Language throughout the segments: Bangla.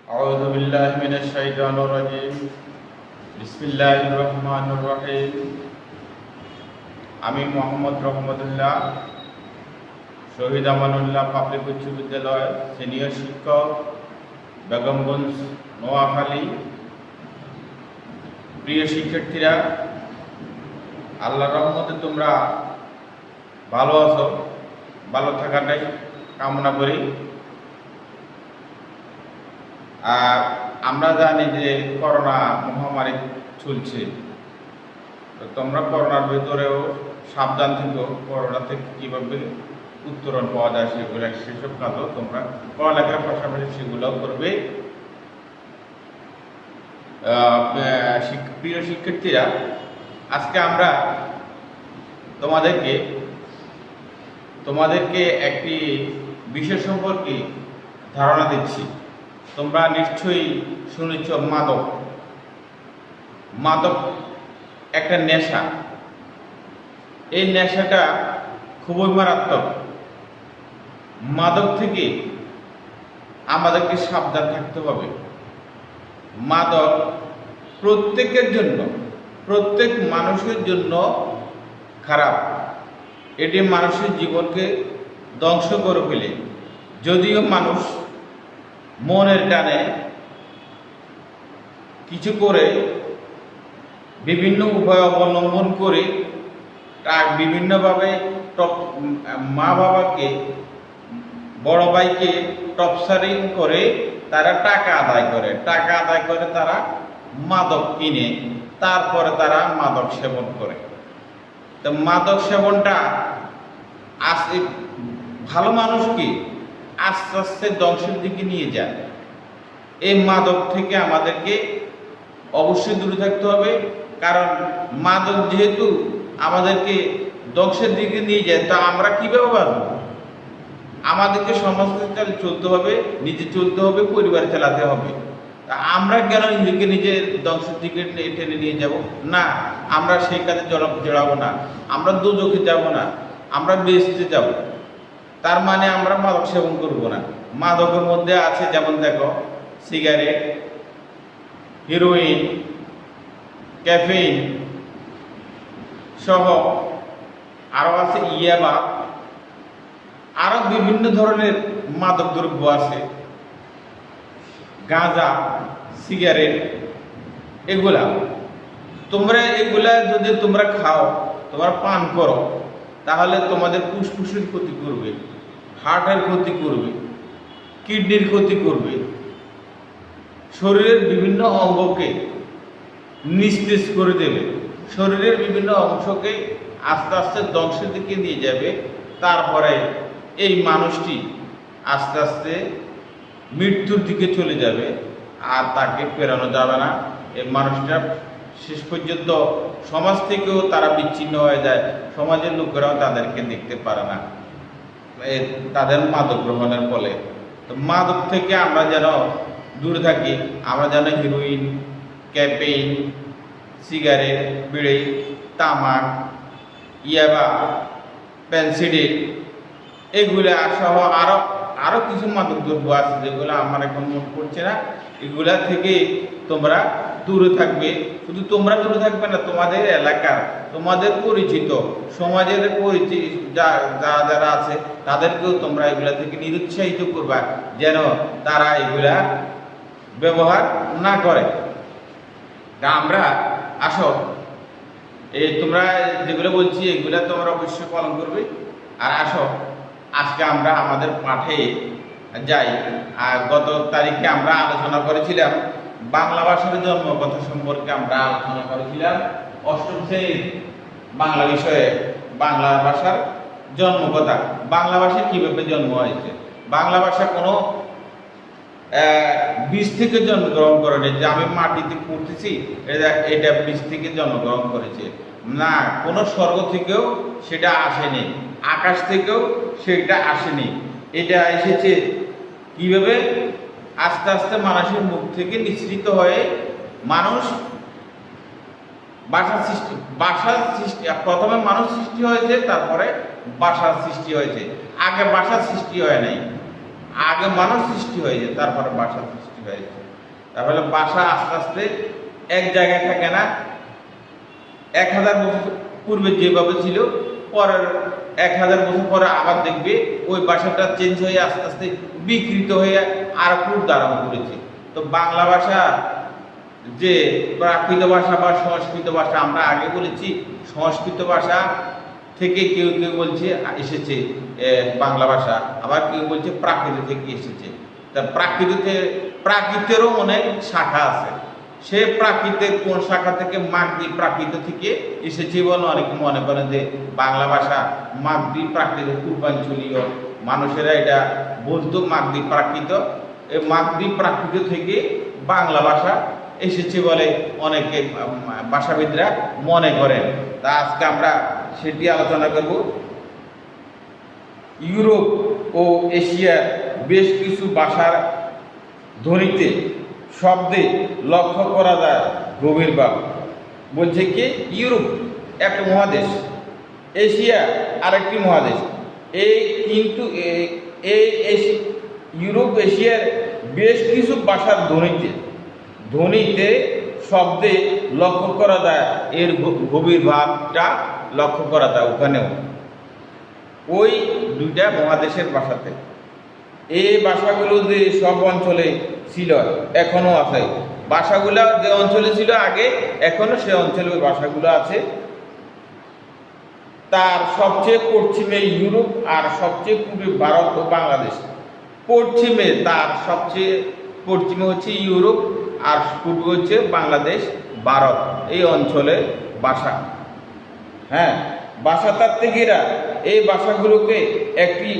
أعوذ بالله من الشيطان الرجيم بسم الله الرحمن الرحيم আমি মোহাম্মদ রহমতুল্লাহ শহীদ আমানুল্লাহ পাবলিক উচ্চ বিদ্যালয় সিনিয়র শিক্ষক বেগমগঞ্জ নোয়াখালী। প্রিয় শিক্ষার্থীরা, আল্লাহর রহমতে তোমরা ভালো আছো, ভালো থাকাটাই কামনা করি। আর আমরা জানি যে করোনা মহামারী চলছে, তো তোমরা করোনার ভিতরেও সাবধান থেকো। করোনা থেকে কীভাবে উত্তরণ পাওয়া যায় সেসব কাজও তোমরা পড়ালেখার পাশাপাশি সেগুলোও করবে। প্রিয় শিক্ষার্থীরা, আজকে আমরা তোমাদেরকে একটি বিষয় সম্পর্কে ধারণা দিচ্ছি। তোমরা নিশ্চয়ই শুনেছ মাদক একটা নেশা। এই নেশাটা খুবই মারাত্মক। মাদক থেকে আমাদেরকে সাবধান থাকতে হবে। মাদক প্রত্যেক মানুষের জন্য খারাপ। এটি মানুষের জীবনকে ধ্বংস করে ফেলে। যদিও মানুষ মনের টানে কিছু করে, বিভিন্ন উপায় অবলম্বন করে বিভিন্নভাবে মা বাবাকে, বড় ভাইকে টপসারিং করে তারা টাকা আদায় করে তারা মাদক কিনে, তারপরে তারা মাদক সেবন করে। তো মাদক সেবনটা ভালো মানুষকে আস্তে আস্তে ধ্বংসের দিকে নিয়ে যায়। এই মাদক থেকে আমাদেরকে অবশ্যই দূরে থাকতে হবে, কারণ মাদক যেহেতু আমাদেরকে ধ্বংসের দিকে নিয়ে যায়, তা আমরা কীভাবে বাঁচব? আমাদেরকে সমাজকে চলতে হবে, নিজে চলতে হবে, পরিবার চালাতে হবে। তা আমরা কেন নিজের ধ্বংসের দিকে টেনে নিয়ে যাব? না, আমরা সেই কাজে জড়াবো না, আমরা দোজখে যাব না, আমরা বেহেশতে যাব। তার মানে আমরা মাদক সেবন করব না। মাদকের মধ্যে আছে যেমন দেখো, সিগারেট, হিরোইন, ক্যাফেইন সহ আরও আছে ইয়াবা, আরও বিভিন্ন ধরনের মাদক দ্রব্য আছে, গাঁজা, সিগারেট, এগুলা যদি তোমরা খাও, তোমরা পান করো, তাহলে তোমাদের ফুসফুসের ক্ষতি করবে, হার্টের ক্ষতি করবে, কিডনির ক্ষতি করবে, শরীরের বিভিন্ন অঙ্গকে নিস্তেজ করে দেবে, শরীরের বিভিন্ন অংশকে আস্তে আস্তে ধ্বংসের দিকে নিয়ে যাবে। তারপরে এই মানুষটি আস্তে আস্তে মৃত্যুর দিকে চলে যাবে, আর তাকে ফেরানো যাবে না। এই মানুষটা শেষ পর্যন্ত সমাজ থেকেও তারা বিচ্ছিন্ন হয়ে যায়, সমাজের লোকেরাও তাদেরকে দেখতে পারে না তাদের মাদক গ্রহণের ফলে। তো মাদক থেকে আমরা যেন দূরে থাকি। আমরা যেন হিরোইন, ক্যাফেইন, সিগারেট, বিড়ি, তামাক, ইয়াবা, পেনসিডিল, এগুলো সহ আরও কিছু মাদক দ্রব্য আছে যেগুলো আমার এখন মনে পড়ছে না। এগুলা থেকে তোমরা দূরে থাকবে। শুধু তোমরা দূরে থাকবে না, তোমাদের এলাকার, তোমাদের পরিচিত, সমাজের পরিচিত যারা আছে তাদেরকেও তোমরা এগুলা থেকে নিরুৎসাহিত করবা, যেন তারা এগুলা ব্যবহার না করে। আমরা আসো, তোমরা যেগুলো বলছি এগুলা তোমরা অবশ্যই পালন করবে। আর আসো, আজকে আমরা আমাদের পাঠে যাই। আর গত তারিখে আমরা আলোচনা করেছিলাম বাংলা ভাষার জন্মকথা সম্পর্কে। আমরা আলোচনা করেছিলাম অষ্টম শ্রেণীর বাংলা বিষয়ে বাংলা ভাষার জন্মকথা। বাংলা ভাষা কিভাবে জন্ম হয়েছে? বাংলা ভাষা কোনো বীজ থেকে জন্মগ্রহণ করেনি যে আমি মাটিতে পড়তেছি এটা বীজ থেকে জন্মগ্রহণ করেছে, না। কোনো স্বর্গ থেকেও সেটা আসেনি, আকাশ থেকেও সেটা আসেনি। এটা এসেছে কিভাবে? আস্তে আস্তে মানুষের মুখ থেকে নিঃসৃত হয়ে মানুষ ভাষার সৃষ্টি। প্রথমে মানুষ সৃষ্টি হয়েছে, তারপরে ভাষার সৃষ্টি হয়েছে। আগে ভাষার সৃষ্টি হয় নাই, আগে মানুষ সৃষ্টি হয়েছে, তারপরে ভাষার সৃষ্টি হয়েছে। তাহলে ভাষা আস্তে আস্তে এক জায়গায় থাকে না। 1000 বছর পূর্বে যেভাবে ছিল, পরের 1000 বছর পরে আবার দেখবে ওই ভাষাটা চেঞ্জ হয়ে আস্তে আস্তে বিকৃত হয়ে আর খুব ধারণ করেছে। তো বাংলা ভাষা যে প্রাকৃত ভাষা বা সংস্কৃত ভাষা, আমরা আগে বলেছি সংস্কৃত ভাষা থেকে কেউ কেউ বলছে এসেছে বাংলা ভাষা, আবার কেউ বলছে প্রাকৃত থেকে এসেছে। তা প্রাকৃতেরও অনেক শাখা আছে। সে প্রাকৃতের কোন শাখা থেকে মাগধী প্রাকৃত থেকে এসেছে বলে অনেকে মনে করেন যে বাংলা ভাষা মাগধী প্রাকৃত, পূর্বাঞ্চলীয় মানুষেরা এটা বলতো মাগধী প্রাকৃত। এই মাগধী প্রাকৃত থেকে বাংলা ভাষা এসেছে বলে অনেকে ভাষাবিদরা মনে করেন। তা আজকে আমরা সেটি আলোচনা করব। ইউরোপ ও এশিয়ার বেশ কিছু ভাষার ধ্বনিতে, শব্দে লক্ষ্য করা যায় গভীর ভাব। বলছে কি, ইউরোপ একটা মহাদেশ, এশিয়া আরেকটি মহাদেশ। কিন্তু ইউরোপ এশিয়ার বেশ কিছু ভাষার ধ্বনিতে শব্দে লক্ষ্য করা যায় এর গভীর ভাবটা লক্ষ্য করা যায় ওখানেও, ওই দুইটা মহাদেশের ভাষাতে। এই ভাষাগুলো যে সব অঞ্চলে ছিল, এখনো আছে। ভাষাগুলো যে অঞ্চলে ছিল আগে, এখনো সে অঞ্চলে ওই ভাষাগুলো আছে। তার সবচেয়ে পশ্চিমে ইউরোপ আর সবচেয়ে পূর্বে ভারত ও বাংলাদেশ। পশ্চিমে তার সবচেয়ে পশ্চিমে হচ্ছে ইউরোপ আর পূর্বে হচ্ছে বাংলাদেশ, ভারত, এই অঞ্চলের ভাষা। হ্যাঁ, ভাষাতাত্ত্বিকেরা এই ভাষাগুলোকে একটি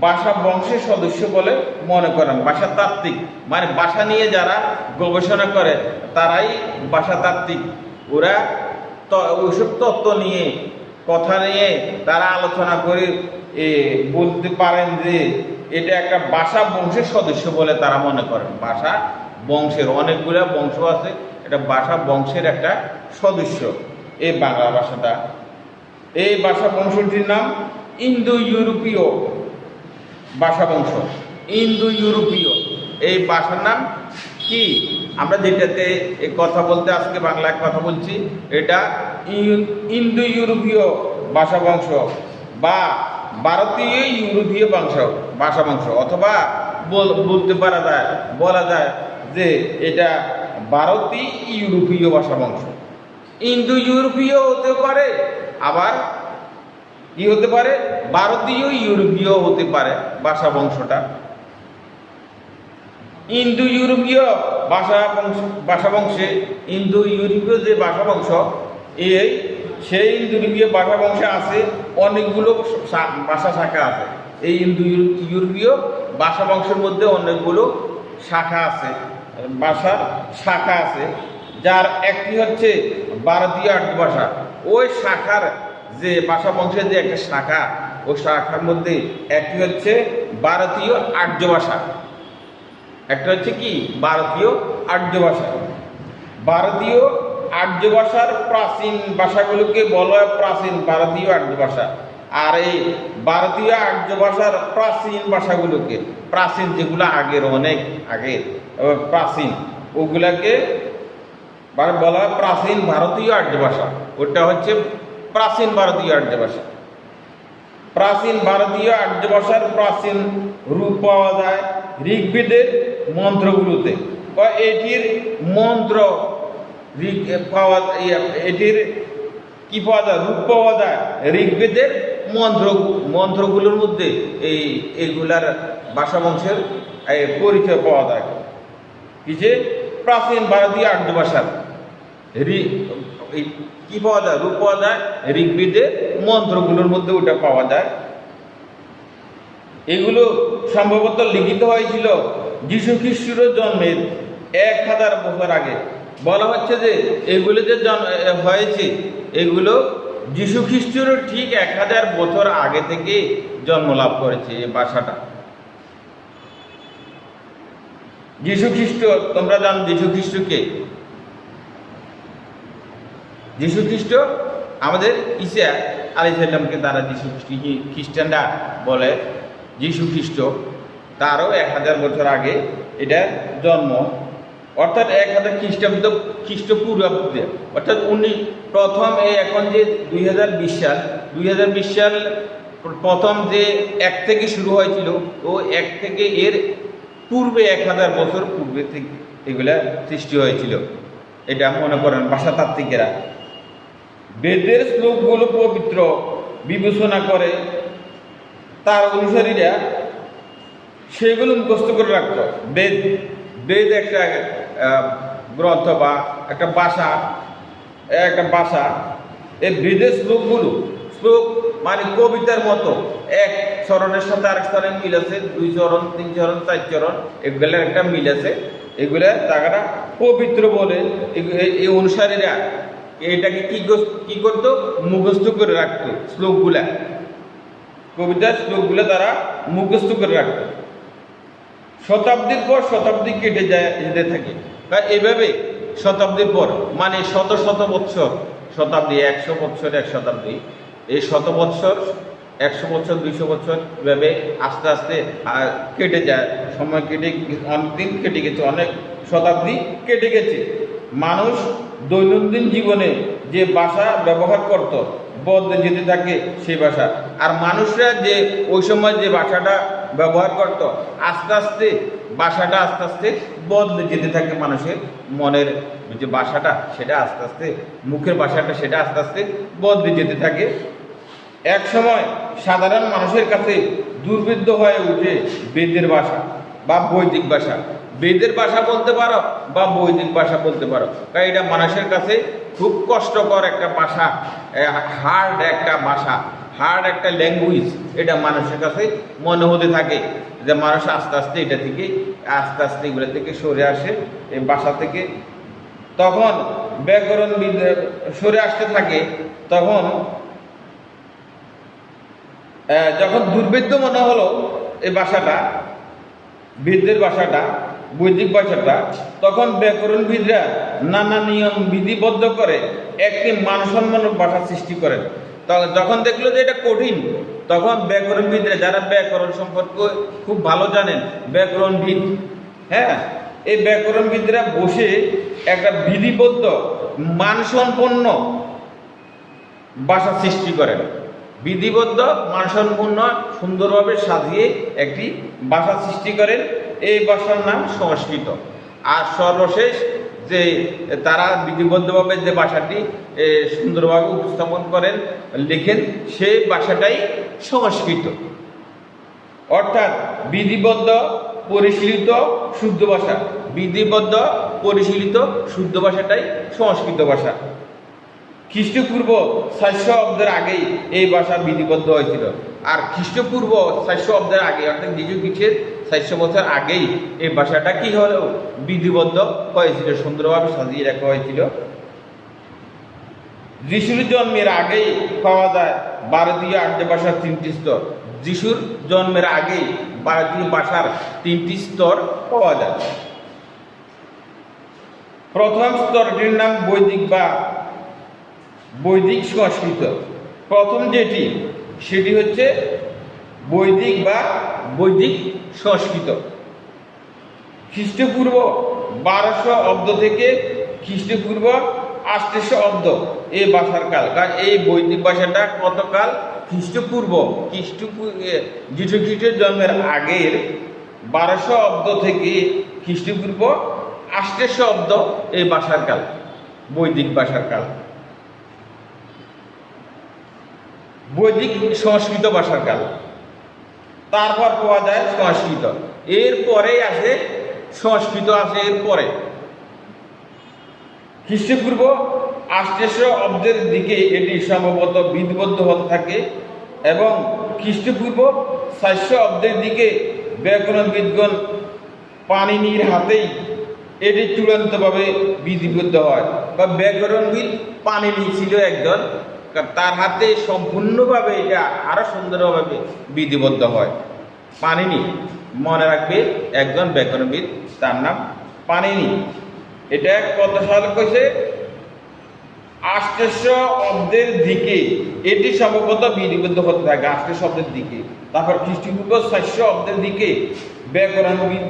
ভাষা বংশের সদস্য বলে মনে করেন। ভাষাতাত্ত্বিক মানে ভাষা নিয়ে যারা গবেষণা করে তারাই ভাষাতাত্ত্বিক। ওরা ওইসব তত্ত্ব নিয়ে, কথা নিয়ে তারা আলোচনা করে বলতে পারেন যে এটা একটা ভাষা বংশের সদস্য বলে তারা মনে করেন। ভাষা বংশের অনেকগুলো বংশ আছে, এটা ভাষা বংশের একটা সদস্য এই বাংলা ভাষাটা। এই ভাষা বংশটির নাম ইন্দো ইউরোপীয় ভাষা বংশ। ইন্দো ইউরোপীয় এই ভাষার নাম কি? আমরা যেটাতে কথা বলতে আজকে বাংলায় কথা বলছি, এটা ইন্দো ইউরোপীয় ভাষা বংশ বা ভারতীয় ইউরোপীয় ভাষা বংশ, অথবা বলা যায় যে এটা ভারতীয় ইউরোপীয় ভাষা বংশ। ইন্দো ইউরোপীয় হতে পারে, আবার কি হতে পারে, ভারতীয় ইউরোপীয় হতে পারে ভাষা বংশটা। ইন্দো ইউরোপীয় ভাষা বংশে, ইন্দো ইউরোপীয় যে ভাষা বংশ, সেই ইন্দো ইউরোপীয় ভাষা বংশে আছে অনেকগুলো ভাষা শাখা আছে। এই ইন্দো ইউরোপীয় ভাষা বংশের মধ্যে অনেকগুলো শাখা আছে, ভাষার শাখা আছে। যার একটি হচ্ছে ভারতীয় আর্য ভাষা। ওই শাখার যে ভাষা বংশের যে একটা শাখা, ওই শাখার মধ্যে একটি হচ্ছে ভারতীয় আর্য ভাষা, একটা হচ্ছে কি ভারতীয় আর্য ভাষা। ভারতীয় আর্য ভাষার প্রাচীন ভাষাগুলোকে বলা হয় প্রাচীন ভারতীয় আর্য ভাষা। আর এই ভারতীয় আর্য ভাষার প্রাচীন ভাষাগুলোকে, প্রাচীন যেগুলো আগের, অনেক আগের প্রাচীন, ওগুলাকে বলা হয় প্রাচীন ভারতীয় আর্য ভাষা। ওটা হচ্ছে প্রাচীন ভারতীয় আর্য ভাষা। প্রাচীন ভারতীয় আর্য ভাষার প্রাচীন রূপ পাওয়া যায় ঋগ্বেদের মন্ত্রগুলোতে। এটির মন্ত্র এটির কি পাওয়া যায়, রূপ পাওয়া যায় ঋগ্বেদের মন্ত্রগুলোর মধ্যে। এইগুলার ভাষা বংশের পরিচয় পাওয়া যায় কি যে প্রাচীন ভারতীয় আর্য ভাষার কি পাওয়া যায়, রূপ পাওয়া যায় ঋগ্বেদের মন্ত্রগুলোর মধ্যে ওটা পাওয়া যায়। এগুলো সম্ভবত লিখিত হয়েছিল যীশু খ্রিস্টের জন্মের 1000 বছর আগে। বলা হচ্ছে যে এগুলো যে হয়েছে, এগুলো যীশু খ্রিস্টের ঠিক 1000 বছর আগে থেকে জন্ম লাভ করেছে এই ভাষাটা। যীশু খ্রিস্ট, তোমরা জানো যীশু খ্রিস্টকে? যীশু খ্রিস্ট আমাদের ঈসা আলাইহিস সালামকে তারা যীশু খ্রিস্টানরা বলে। যীশু খ্রিস্ট তারও 1000 বছর আগে এটা জন্ম, অর্থাৎ 1000 খ্রিস্টাব্দ খ্রিস্টপূর্বাব্দে, অর্থাৎ প্রথম এই এখন যে 2020 সাল প্রথম যে 1 থেকে শুরু হয়েছিল, ও 1 থেকে এর পূর্বে 1000 বছর পূর্বে থেকে এগুলা সৃষ্টি হয়েছিল। এটা মনে করেন ভাষাতাত্ত্বিকেরা। বেদের শ্লোকগুলো পবিত্র বিবেচনা করে তার অনুসারীরা সেগুলো মুখস্থ করে রাখত। বেদ একটা গ্রন্থ বা একটা ভাষা। এই বেদের শ্লোক মানে কবিতার মতো, এক চরণের সাথে আরেক চরণের মিল আছে, 2 চরণ 3 চরণ 4 চরণ, এগুলোর একটা মিল আছে। এগুলা তারা পবিত্র বলে এই অনুসারীরা এটাকে কি করতো, মুখস্থ করে রাখতো। কবিতার শ্লোকগুলা তারা মুখস্থ করে রাখত। শতাব্দীর পর শতাব্দী কেটে যেতে থাকে। তাই এভাবে শতাব্দীর পর মানে শত বৎসর, শতাব্দী 100 বৎসর 1 শতাব্দী, এই 100 বৎসর 100 বছর 200 বছর এভাবে আস্তে আস্তে কেটে যায়। সময় কেটে অনেক দিন কেটে গেছে, অনেক শতাব্দী কেটে গেছে। মানুষ দৈনন্দিন জীবনে যে ভাষা ব্যবহার করত বদলে যেতে থাকে সেই ভাষা। আর মানুষরা যে ওই সময় যে ভাষাটা ব্যবহার করত, আস্তে আস্তে ভাষাটা আস্তে আস্তে বদলে যেতে থাকে। মানুষের মনের যে ভাষাটা সেটা আস্তে আস্তে, মুখের ভাষাটা সেটা আস্তে আস্তে বদলে যেতে থাকে। এক সময় সাধারণ মানুষের কাছে দুর্বিদ্ধ হয়ে ওঠে বেদের ভাষা বা বৈদিক ভাষা। বেদের ভাষা বলতে পারো বা বৈদিক ভাষা বলতে পারো, কারণ এটা মানুষের কাছে খুব কষ্টকর একটা ভাষা, হার্ড একটা ভাষা, হার্ড একটা ল্যাঙ্গুয়েজ। এটা মানুষের কাছে মনে হতে থাকে যে মানুষ আস্তে আস্তে এগুলো থেকে সরে আসে, এই ভাষা থেকে। তখন ব্যাকরণবিদ সরে আসতে থাকে। তখন যখন দুর্ভেদ্য মনে হলো এই ভাষাটা, বেদের ভাষাটা, বৈদিক ভাষাটা, তখন ব্যাকরণবিদরা নানা নিয়ম বিধিবদ্ধ করে একটি মানসম্মানক ভাষা সৃষ্টি করেন। যখন দেখলো যে এটা কঠিন, তখন ব্যাকরণবিদরা, যারা ব্যাকরণ সম্পর্কে খুব ভালো জানেন, ব্যাকরণবিদ, এই ব্যাকরণবিদরা বসে একটা বিধিবদ্ধ মানসম্পন্ন ভাষা সৃষ্টি করেন। বিধিবদ্ধ মানসম্পন্ন সুন্দরভাবে সাজিয়ে একটি ভাষা সৃষ্টি করেন। এই ভাষার নাম সংস্কৃত। আর সর্বশেষ যে তারা বিধিবদ্ধভাবে যে ভাষাটি সুন্দরভাবে উপস্থাপন করেন, লেখেন, সেই ভাষাটাই সংস্কৃত। অর্থাৎ বিধিবদ্ধ পরিশীলিত শুদ্ধ ভাষা, বিধিবদ্ধ পরিশীলিত শুদ্ধ ভাষাটাই সংস্কৃত ভাষা। খ্রিস্টপূর্ব 400 অব্দের আগেই এই ভাষা বিধিবদ্ধ হয়েছিল। আর খ্রিস্টপূর্ব 400 অব্দের আগে, অর্থাৎ যিশু খ্রিস্টের 400 বছর আগেই এই ভাষাটা কি হলো, বিধিবদ্ধ হয়েছিল, সুন্দরভাবে সাজিয়ে রাখা হয়েছিল। যিশুর জন্মের আগেই পাওয়া যায় ভারতীয় আর্য ভাষার 3টি স্তর। যিশুর জন্মের আগেই ভারতীয় ভাষার 3টি স্তর পাওয়া যায়। প্রথম স্তরটির নাম বৈদিক সংস্কৃত। প্রথম সেটি হচ্ছে বৈদিক সংস্কৃত। খ্রিস্টপূর্ব 1200 অব্দ থেকে খ্রিস্টপূর্ব 800 অব্দ এই ভাষার কাল। কারণ এই বৈদিক ভাষাটা কতকাল, খ্রিস্টপূর্ব যিশু খ্রিস্টের জন্মের আগের 1200 অব্দ থেকে খ্রিস্টপূর্ব 800 অব্দ এই ভাষার কাল, বৈদিক ভাষার কাল, বৈদিক সংস্কৃত ভাষার কাল। তারপর পাওয়া যায় সংস্কৃত। এরপরে আসে সংস্কৃত, আসে এরপরে। খ্রিস্টপূর্ব 800 অব্দের দিকে এটি সম্ভবত বিধিবদ্ধ হতে থাকে এবং খ্রিস্টপূর্ব 400 অব্দের দিকে ব্যাকরণবিদগণ পাণিনির হাতেই এটি চূড়ান্তভাবে বিধিবদ্ধ হয়। বা ব্যাকরণবিদ পাণিনি ছিল একজন, তার হাতে সম্পূর্ণভাবে এটা আরো সুন্দরভাবে বিধিবদ্ধ হয়। পাণিনি, মনে রাখবে, একজন ব্যাকরণবিদ, তার নাম পাণিনি। এটা কত সাল কইছে, 800 অব্দের দিকে এটি সম্ভবত বিধিবদ্ধ হতে থাকে, 800 অব্দের দিকে। তারপর খ্রিস্টপূর্ব 400 অব্দের দিকে ব্যাকরণবিদ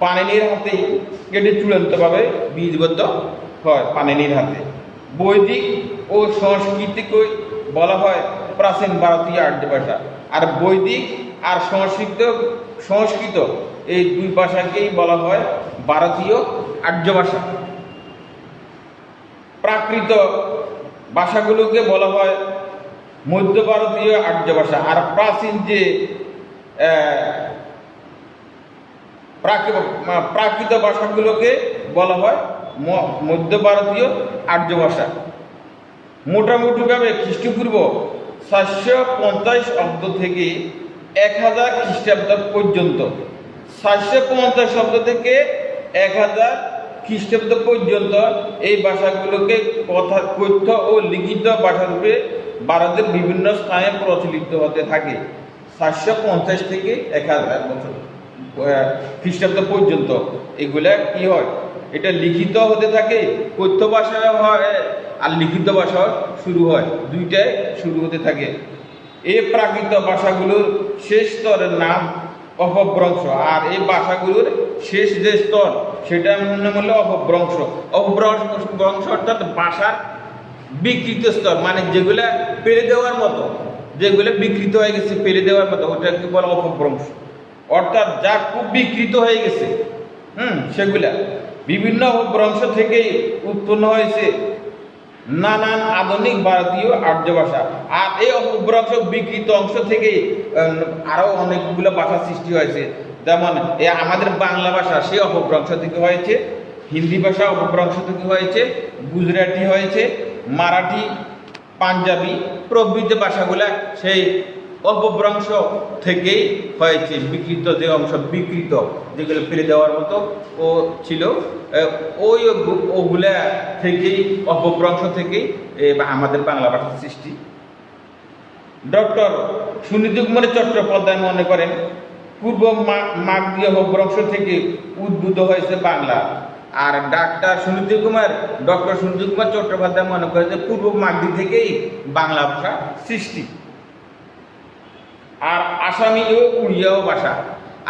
পাণিনির হাতেই এটি চূড়ান্তভাবে বীজবদ্ধ হয় পাণিনির হাতে। বৈদিক ও সংস্কৃতিকে বলা হয় প্রাচীন ভারতীয় আর্য ভাষা। আর বৈদিক আর সংস্কৃত এই দুই ভাষাকেই বলা হয় ভারতীয় আর্য ভাষা। প্রাকৃত ভাষাগুলোকে বলা হয় মধ্য ভারতীয় আর্য ভাষা। আর প্রাচীন যে প্রাকৃত ভাষাগুলোকে বলা হয় মধ্য ভারতীয় আর্য ভাষা। মোটামুটিভাবে খ্রিস্টপূর্ব 750 অব্দ থেকে 1000 খ্রিস্টাব্দ পর্যন্ত, 750 অব্দ থেকে 1000 খ্রিস্টাব্দ পর্যন্ত এই ভাষাগুলোকে কথ্য ও লিখিত ভাষারূপে ভারতের বিভিন্ন স্থানে প্রচলিত হতে থাকে। 750 থেকে 1000 বছর খ্রিস্টাব্দ পর্যন্ত এগুলা কি হয়, এটা লিখিত হতে থাকে, কথ্য ভাষা হয় আর লিখিত ভাষা শুরু হয়, দুইটাই শুরু হতে থাকে। এই প্রাকৃত ভাষাগুলোর শেষ স্তরের নাম অপভ্রংশ। আর এই ভাষাগুলোর শেষ যে স্তর সেটা নাম হলো অপভ্রংশ। অপভ্রংশ অর্থাৎ ভাষার বিকৃত স্তর, মানে যেগুলা পেরে দেওয়ার মতো, যেগুলো বিকৃত হয়ে গেছে পেরে দেওয়ার মতো, ওটাকে বলে অপভ্রংশ। অর্থাৎ যা খুব বিকৃত হয়ে গেছে সেগুলা বিভিন্ন অপভ্রংশ থেকেই উৎপন্ন হয়েছে নানান আধুনিক ভারতীয় আর্য ভাষা। আর এই অপভ্রংশ বিকৃত অংশ থেকেই আরো অনেকগুলো ভাষা সৃষ্টি হয়েছে। যেমন আমাদের বাংলা ভাষা সেই অপভ্রংশ থেকে হয়েছে, হিন্দি ভাষা অপভ্রংশ থেকে হয়েছে, গুজরাটি হয়েছে, মারাঠি, পাঞ্জাবি প্রভৃতি ভাষাগুলা সেই অপভ্রংশ থেকেই হয়েছে। বিকৃত যে অংশ, বিকৃত যেগুলো ফেলে দেওয়ার মতো ও ছিল, ওগুলা থেকেই, অপভ্রংশ থেকেই আমাদের বাংলা ভাষার সৃষ্টি। ডক্টর সুনীতি কুমার চট্টোপাধ্যায় মনে করেন পূর্ব মাগধী অপভ্রংশ থেকে উদ্ভূত হয়েছে বাংলা। আর ডক্টর সুনীতি কুমার চট্টোপাধ্যায় মনে করে যে পূর্ব মাগধী থেকেই বাংলা ভাষা সৃষ্টি। আর আসামি ও উড়িয়াও ভাষা,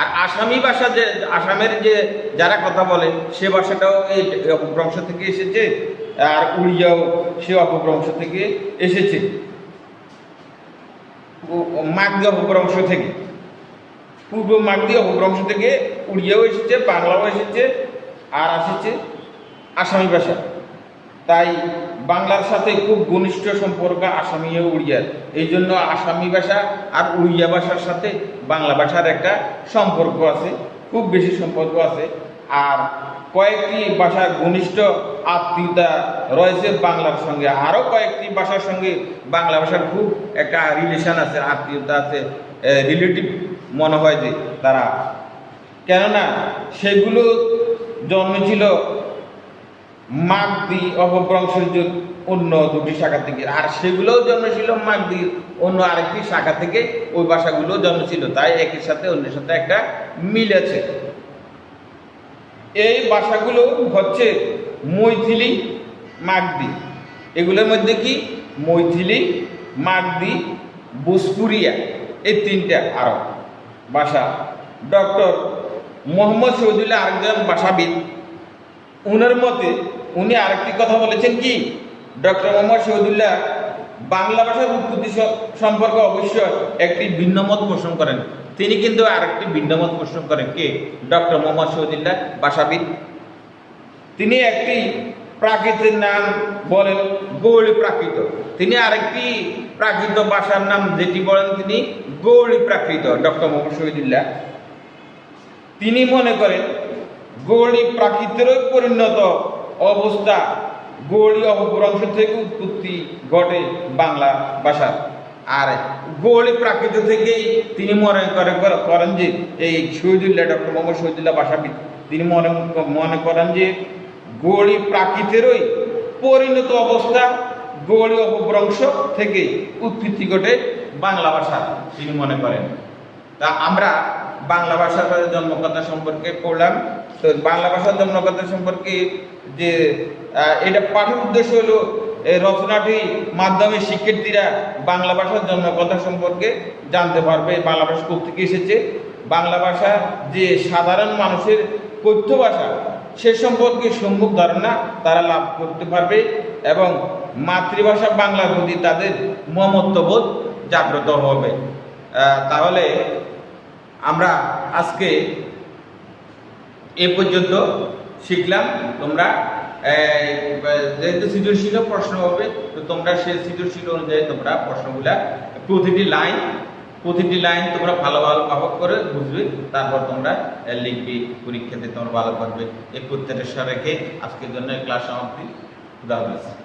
আর আসামি ভাষা যে আসামের যে যারা কথা বলে সে ভাষাটাও এই অপভ্রংশ থেকে এসেছে, আর উড়িয়াও সে অপভ্রংশ থেকে এসেছে, মাগধী অপভ্রংশ থেকে। পূর্ব মাগধী অপভ্রংশ থেকে উড়িয়াও এসেছে, বাংলাও এসেছে, আর এসেছে আসামি ভাষা। তাই বাংলার সাথে খুব ঘনিষ্ঠ সম্পর্ক আসামি ও উড়িয়ার। এই জন্য আসামি ভাষা আর উড়িয়া ভাষার সাথে বাংলা ভাষার একটা সম্পর্ক আছে, খুব বেশি সম্পর্ক আছে। আর কয়েকটি ভাষার ঘনিষ্ঠ আত্মীয়তা রয়েছে বাংলার সঙ্গে, আরও কয়েকটি ভাষার সঙ্গে বাংলা ভাষার খুব একটা রিলেশন আছে, আত্মীয়তা আছে, রিলেটিভ মনে হয় যে তারা, কেননা সেগুলো জন্মেছিল মাগধী অপভ্রংশের অন্য দুটি শাখা থেকে, আর সেগুলোও জন্মেছিল মাগধীর অন্য আরেকটি শাখা থেকে, ওই ভাষাগুলো জন্মেছিল। তাই একের সাথে অন্যের সাথে একটা মিল আছে। এই ভাষাগুলো হচ্ছে মৈথিলি, মাগধী। এগুলোর মধ্যে কি মৈথিলি, মাগধী, ভোজপুরিয়া, এই তিনটা আরো ভাষা। ডক্টর মোহাম্মদ শহীদুল্লাহ আরেকজন ভাষাবিদ, উনার মতে উনি আরেকটি কথা বলেছেন কি, ডক্টর মোহাম্মদ শহীদুল্লাহ বাংলা ভাষার উৎপত্তি সম্পর্কে অবশ্য একটি ভিন্নমত পোষণ করেন। তিনি কিন্তু আরেকটি ভিন্নমত পোষণ করেন, কে? ডক্টর মোহাম্মদ শহীদুল্লাহ ভাষাবিদ। তিনি একটি প্রাকৃতের নাম বলেন গৌড়ী প্রাকৃত। তিনি আরেকটি প্রাকৃত ভাষার নাম যেটি বলেন তিনি গৌড়ী প্রাকৃত। ডক্টর মোহাম্মদ শহীদুল্লাহ তিনি মনে করেন গৌড়ী প্রাকৃতেরও পরিণত অবস্থা, গৌড়ী অপভ্রংশ থেকে উৎপত্তি ঘটে বাংলা ভাষার। আর গৌড়ী প্রাকৃত থেকেই তিনি মনে করেন যে এই শহীদুল্লাহ, ডক্টর মোহাম্মদ শহীদুল্লাহ ভাষাবিদ, তিনি মনে করেন যে গৌড়ী প্রাকৃতেরই পরিণত অবস্থা, গৌড়ী অপভ্রংশ থেকে উৎপত্তি ঘটে বাংলা ভাষা, তিনি মনে করেন। তা আমরা বাংলা ভাষার জন্মকথা সম্পর্কে পড়লাম। তো বাংলা ভাষার জন্মকথা সম্পর্কে যে এটা পাঠের উদ্দেশ্য হলো এই রচনাটি মাধ্যমে শিক্ষার্থীরা বাংলা ভাষার জন্মকথা সম্পর্কে জানতে পারবে, বাংলা ভাষা কোথা থেকে এসেছে, বাংলা ভাষা যে সাধারণ মানুষের কথ্য ভাষা সে সম্পর্কে সম্যক ধারণা তারা লাভ করতে পারবে এবং মাতৃভাষা বাংলার প্রতি তাদের মমত্ববোধ জাগ্রত হবে। তাহলে আমরা আজকে এ পর্যন্ত শিখলাম। তোমরা যেহেতু সৃজনশীল প্রশ্ন হবে, তো তোমরা সেই সৃজনশীল অনুযায়ী তোমরা প্রশ্নগুলা প্রতিটি লাইন তোমরা ভালো করে বুঝবে, তারপর তোমরা লিখবে, পরীক্ষাতে তোমরা ভালো করবে। এই প্রত্যাশা রেখে আজকের জন্য ক্লাস সমাপ্তি। খুদা হাফেজ।